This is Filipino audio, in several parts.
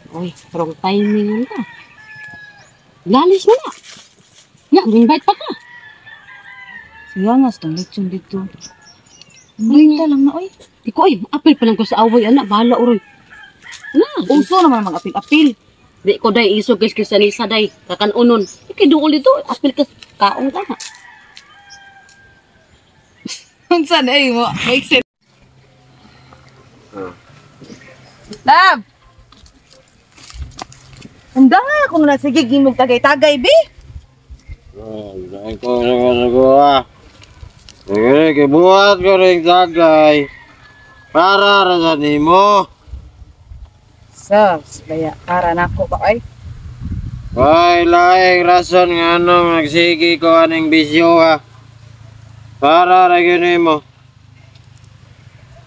Uy, wrong timing ka. Lalis mo na. Nga, invite pa ka. Siya nga, sa lechon dito. Invite lang na, oy. Di ko, apil pa lang ko sa away, anak. Bahala, uroy. Na, Uso naman mag-apil-apil. di ko day iso guys kisa nisa day. Kakanunon. Okay, doon dito. Apil ka. Kaong ka na. Unsa na mo? Make sense. Lab! Handa nga kung nasigig yung tagay-tagay, be. Dahil ko sa sige, kibuhat ko rin tagay. Para rasa nimo. Sus, baya, para na ako ba, ay? Ay, laing rason nga nung nagsigi ko aning bisyo ha. Para rin nimo.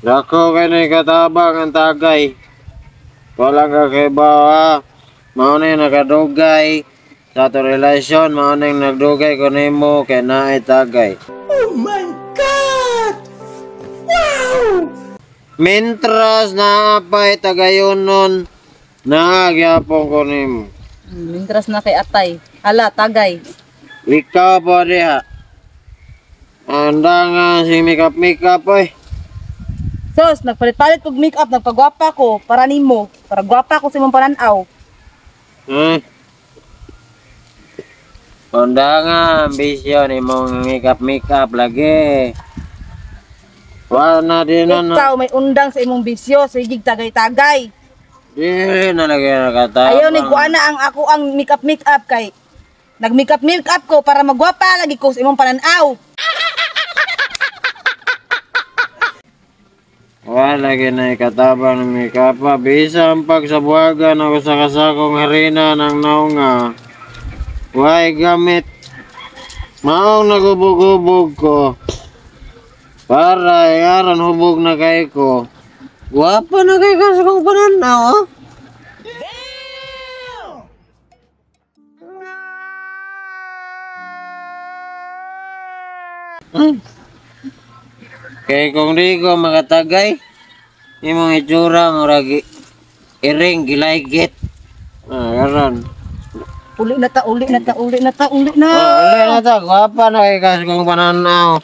Dako kini katabang ang tagay. Walang kakibawa. Mauna yung nakadugay. Sa ato relasyon, mauna yung nagdugay ko nimo kay naay tagay. Oh my God! Wow! Mintras na apay tagayonon, nagyapon ko nimo. Mintras na kay atay. Hala, tagay. Ikaw po diha. Anda nga si makeup oy. Sus, nagpalit-palit kog make-up, nagpagwapa ko para nimo. Para gwapa ko sa imong pananaw. Anda nga ambisyon imong makeup lagi. Wala din na. Ikaw may undang sa imong bisyo, sigig tagay-tagay. Di na lagi nakatapang. Ayaw ni kuana ang ako ang make-up kay nag-make-up ko para magwapa lagi ko sa imong pananaw. Wala lagi na ikatabang ng makeup pa. Bisang pagsabuagan ako sa kasakong harina ng naunga. Huwag gamit. Maong nagubog-ubog ko. Para yaran hubog na kay ko. Guwapa na kay ka sa kong pananaw, oh. Kay kung di ko makatagay, imong itsura murag iring gilaygit. Karon. Uli na ta. Uli na ta. Guwapa na kay ka sa kong pananaw.